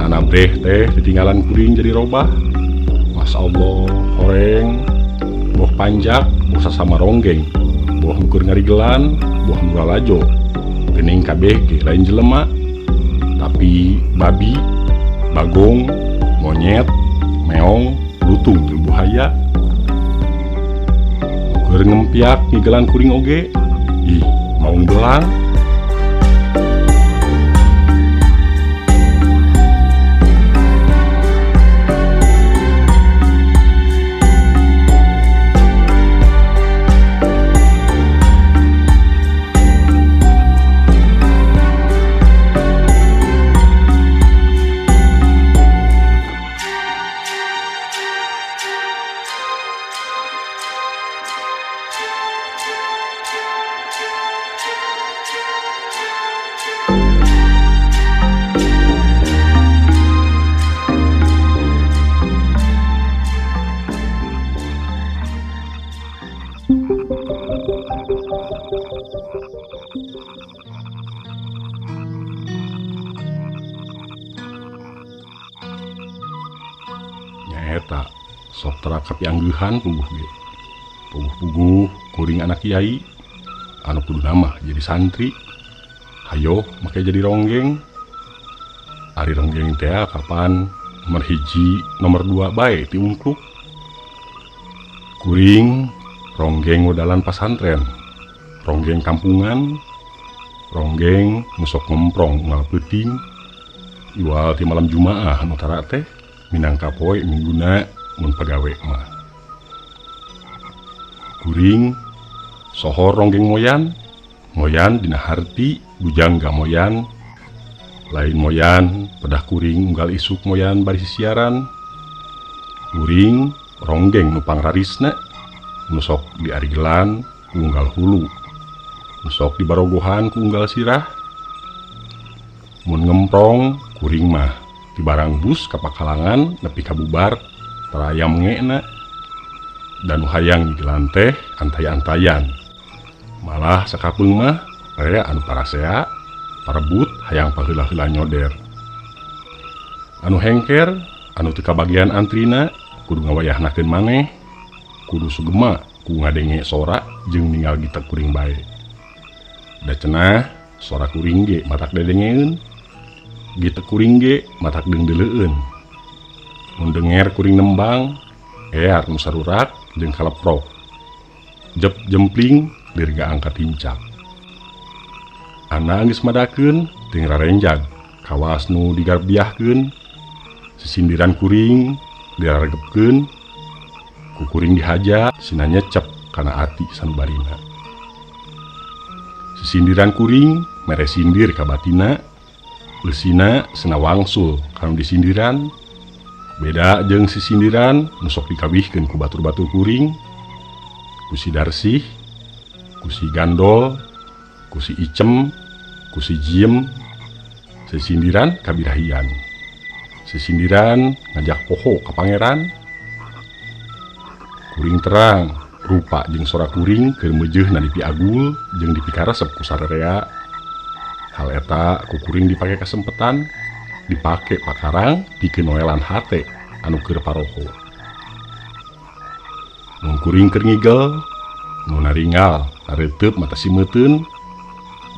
anak breh teh ditinggalan kuring jadi robah. Masya Allah, horeng, boh panjak, boh sasama ronggeng, boh ngukur ngarigelan, boh nuralajo, gening kabeh ge lain jelema, tapi babi, bagong, monyet, meong, lutung jeung buhaya. Ngukur ngempiak ngigelan kuring oge, ih mau belang. Nyaeta sok terakap angeuhan puguh ge. Puguh-puguh kuring anak kiai anu kudu nama jadi santri. Hayo make jadi ronggeng. Ari ronggeng teh kapan nomor 1, nomor 2 bae ti ungkluk. Kuring ronggeng modalan pasantren, ronggeng kampungan, ronggeng musok ngemprong unggal peuting, iwal ti malam Jumaah anu tara teh minangka poe mingguna mun pagawe mah. Kuring sohor ronggeng moyan, moyan dina harti bujangga moyan, lain moyan pedah kuring unggal isuk moyan bari siaran. Kuring ronggeng nupang rarisna, nusok di arigelan ku unggal hulu, nusok di barogohan ku unggal sirah. Mun ngemprong kuring mah di barang bus kapakalangan nepi kabubar taraya mengena. Dan hayang ngigelan teh antay-antayan, malah sakapeung mah rea anu parasea parebut hayang paheula-heula nyoder. Anu hengker anu teu kabagian antrina kudu ngawayahnakeun maneh, kudu sugema ku ngadenge sora jeung ninggal gitek kuring bae. Da cenah sora kuring ge matak dedengeun, gitek kuring ge matak deundeleueun. Mun denger kuring nembang ear nu sarurak jeung kaleprok, jep jempling dirga angkat hincak. Ana geus madakeun teu rarenjag kawas nu digarbiahkeun, sisindiran kuring diraregepkeun, ku kuring dihaja sina nyecep kana ati sanubarina. Sisindiran kuring mere sindir ka batina, leusina sena wangsul kanu disindiran. Beda jeung sisindiran nu sok dikabihkeun ku batur-batur kuring, ku si Darsih, ku si Gandol, ku si Icem, ku si Jiem. Sisindiran kabirahian, sisindiran ngajak poho ka pangeran. Kuring terang rupa jeung sora kuring keur meujeuhna di piagul jeung di pikaresep ku sararea. Hal eta ku kuring dipake kasempetan, dipake pakarang pikeun noelan hate anu keur paroho. Mun kuring keur ngigel, nu naringgal nareuteup mata simeuteun,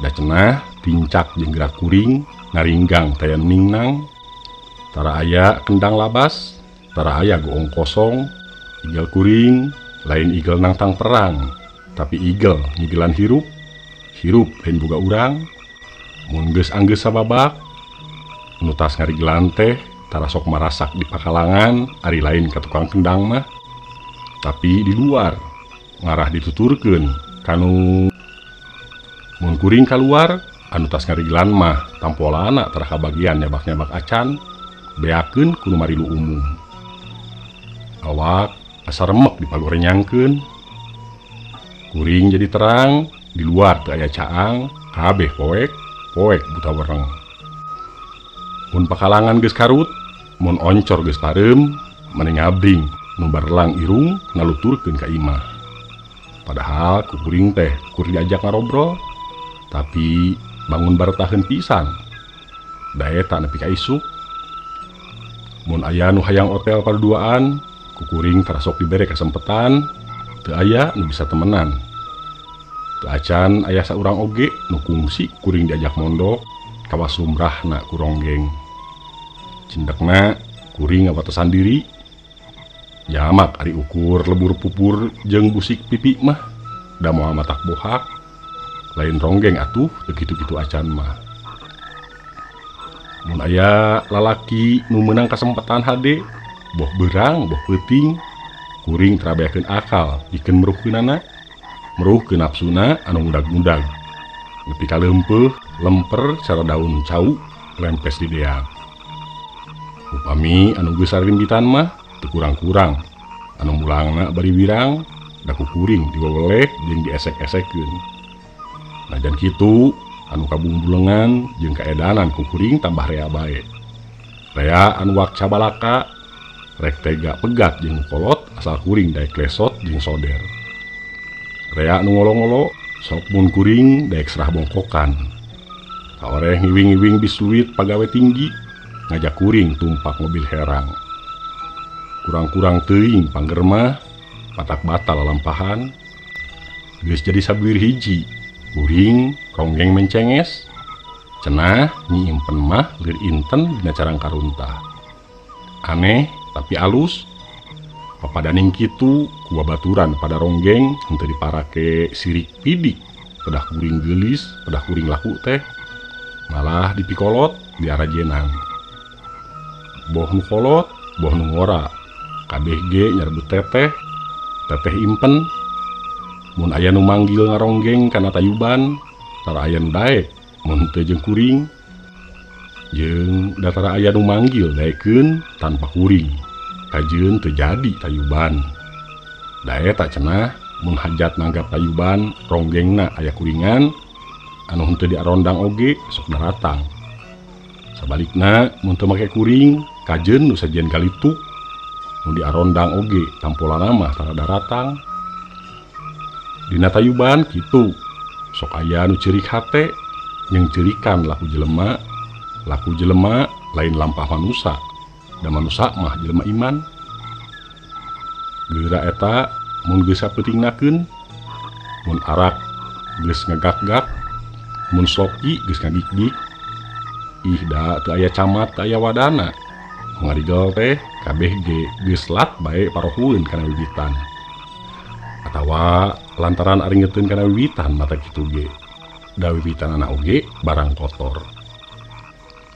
da cenah tincak jeung gerak kuring naringgang taya ningnang. Tara aya kendang labas, tara aya goong kosong. Igel kuring lain igel nangtang perang, tapi igel ngigelan hirup, hirup lain boga urang. Mun geus anggeus sababak, nu tas ngarigelan teh tara sok marasak di pakalangan ari lain ka tukang kendang mah, tapi di luar ngarah dituturkeun kanu. Mun kuring kaluar anu tas ngarigelan mah tampolana tara kabagian nyabak-nyabak acan beakeun ku nu marilu umum. Awak asa remek dipagorenyangkeun. Kuring jadi terang, di luar teu aya caang, kabeh poek, poek buta wereng. Mun pakalangan geus karut, mun oncor geus pareum, mane ngabring nu barlang irung ngaluturkeun ka imah. Padahal ku kuring teh kur diajak ngarobrol, tapi bangun baretaheun pisan. Da eta nepi ka isuk, Mun aya nu hayang otel paduaan, kukuring terasok dibere kesempatan, teu aya nu bisa temenan. Teu acan aya saurang oge nu kungsi kuring diajak mondok kawa sumrahna ku ronggeng. Cindekna kuring ngabatasan diri. Jamak ari ukur lebur pupur jeung busik pipi mah da moal matak bohak. Lain ronggeng atuh teu kitu-kitu acan mah. Mun aya lalaki nu meunang kasempatan hade, boh beurang, boh peuting, kuring terabeakeun akal pikeun meruhkeunana, meruhkeun nafsuna anu mudag-mudag. Nepi ka leumpeuh, lemper cara daun cau lempes di deang. Upami anu geus sarimbitan mah teu kurang-kurang, anu mulangna bari wirang, da ku kuring diweweleh jeung diesek-esekeun. Najan kitu, anu kabungbulengan jeung kaedanan ku kuring tambah rea bae. Rea anu wak cabalaka rek tega pegat jeung kolot asal kuring daek lesot jeung soder. Rea anu ngolo-ngolo sok mun kuring daek serah bongkokan. Kaoreh ngiwing-ngiwing bisuit pagawe tinggi ngajak kuring tumpak mobil herang. Kurang-kurang teuing panggermah patak batal lampahan. Geus jadi sabeueur hiji. Kuring ronggeng mencenges, cenah nyi impen mah lir inten dina carang karuntah. Aneh tapi alus, papadaning kitu ku babaturan pada ronggeng henteu diparake sirik pidik, pedah kuring geulis, pedah kuring laku teh, malah dipikolot diarajenang. Boh nu kolot, boh nu ngora, kabeh ge nyarebut teteh, teteh impen. Mun aya nu manggil ngaronggeng kana tayuban, tara aya nu daek, mun teu jeung kuring. Jeung da tara aya nu manggil daekeun tanpa kuring, kajeun teu jadi tayuban. Da eta cenah mun hajat nanggap tayuban ronggengna aya kuringan, anu henteu diarondang oge sok daratang. Sabalikna mun teu make kuring, kajeun nu sajian kalituk, nu diarondang oge tampolana mah tara daratang. Dina tayuban kitu, sok aya nu ceurik hate, jeung ceurikan laku jelema lain lampah manusa, da manusa mah jelema iman. Geura eta mun geus sapeutingnakeun, mun arak geus ngagak-gak, mun sloki geus ngagik-gik, ih da teu aya camat teu aya wadana. Mun ngarigel teh kabeh ge geus lat bae parohueun kana wiwitan. Atawa lantaran ari ngeteun kana wiwitan mata kitu ge. Da wiwitanana oge barang kotor.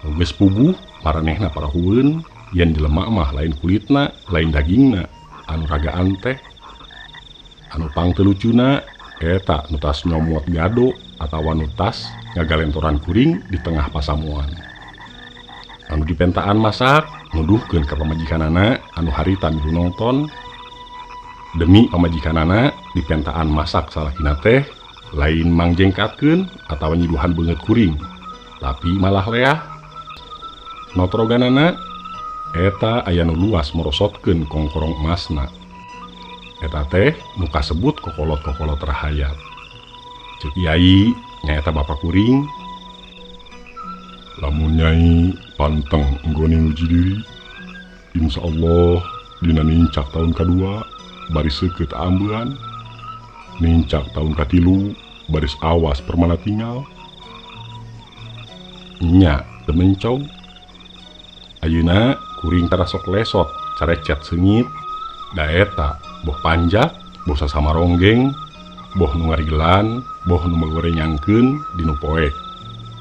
Geus puguh maranehna parahueun yen jelema mah lain kulitna, lain dagingna, anu ragaan teh. Anu pang teu lucuna eta nu tas nyomot gado atawa nu tas ngagalentoran kuring di tengah pasamuan. Anu dipentaan masak nuduhkeun ka pamajikanana anu harita milu nongton. Demi pamajikanana dipentaan masak salakina teh lain mangjengkatkeun atawa nyiduhan beungeut kuring, tapi malah leah. Notroganana eta aya nu luas merosotkeun kongkorong emasna. Eta teh nu kasebut kokolot-kokolot rahayat. Ceuk Yai nyaeta bapa kuring, lamun Nyai panteng nggone nguji diri, insyaallah dina nincak tahun kadua baris seukeut ambean, nincak tahun katilu baris awas permana tinggal. Nya teu mencong. Ayeuna kuring tarasok lesot carecet seungit, da eta boh panjak, boh sasama ronggeng, boh nu ngarigelan, boh nu magorenyangkeun dinu poek,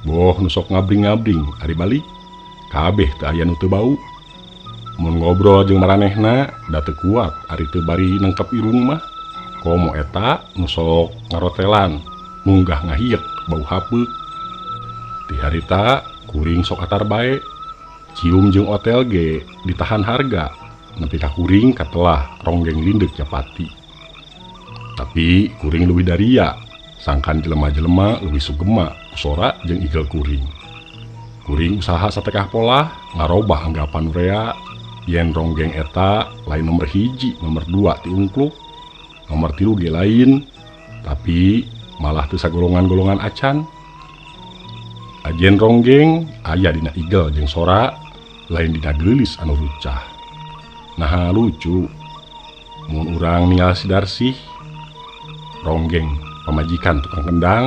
boh nu sok ngabring-ngabring ari balik, kabeh teu aya nu teu bau. Mun ngobrol jeung maranehna da teu kuat ari teu bari nangkep irung mah, komo eta nu sok ngarotelan, munggah ngahiek bau hapeuk. Ti harita kuring sok atar bae, cium jeung otel ge ditahan harga, nepi ka kuring katelah ronggeng lindek japati. Tapi kuring leuwih daria, sangkan jelema-jelema leuwih sugema sora jeung igel kuring. Kuring usaha satekah pola ngarobah anggapan rea yen ronggeng eta lain nomor hiji, nomor 2 ti ungkluk, nomor 3 ge lain, tapi malah teu sagolongan-golongan acan. Ajen ronggeng aya dina igel jeung sora, lain dina geulis anu rucah. Nah lucu, mun urang ninggal si Darsih, ronggeng pamajikan tukang kendang,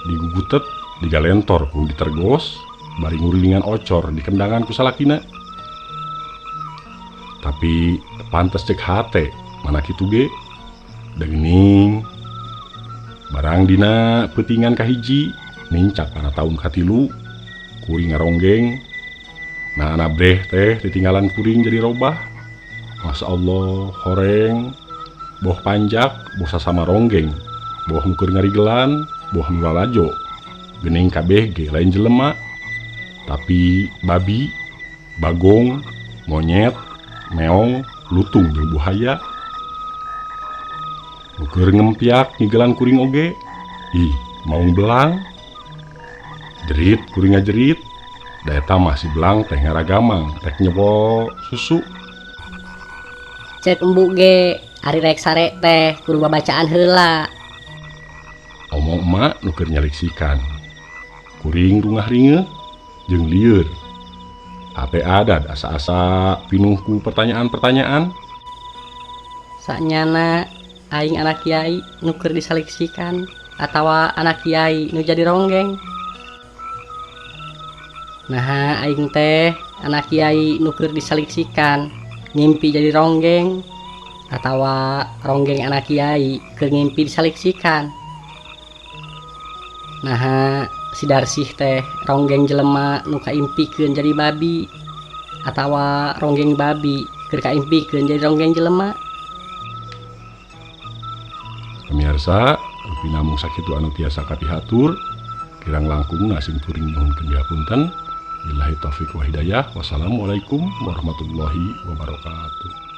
digugutet, digalentor ku ditergos, bari nguringan ocor di kendangan ku salakina. Tapi pantes cek hate, mana kitu ge, deuning. Barang dina peutingan kahiji, nincak kana taun katilu, kuring ngaronggeng. Nah anak breh teh ditinggalan kuring jadi robah. Masya Allah, horeng, boh panjak, boh sasama ronggeng, boh nuker ngarigelan, boh nulalajo, gening kabeh ge lain jelema, tapi babi, bagong, monyet, meong, lutung jeung buhaya. Nuker ngempiak ngigelan kuring oge, ih maung belang, jerit kuring ngajerit, da eta mah si belang teh ngaragamang, rek nyobo susu. Cek embu ge, ari rek sare teh kudu babacaan heula. Omong emak nuker nyaliksikan. Kuring rungah ringeh jeung lieur. Ate ada asa-asa pinuhku pertanyaan-pertanyaan. Saknyana aing anak kiai nuker disaliksikan atawa anak kiai nu jadi ronggeng. Nah aing teh anak kiai nuker disaliksikan ngimpi jadi ronggeng atawa ronggeng anak kiai keur ngimpi disaliksikan. Nah si Darsih teh ronggeng jelema nu kaimpikeun jadi babi atawa ronggeng babi keur kaimpikeun jadi ronggeng jelema. Pemirsa, rupi namung sakitu anu tiasa kapihatur, kirang langkung ngasing kuring nyuhun kejapunten. Billahi taufiq wa hidayah. Wassalamualaikum warahmatullahi wabarakatuh.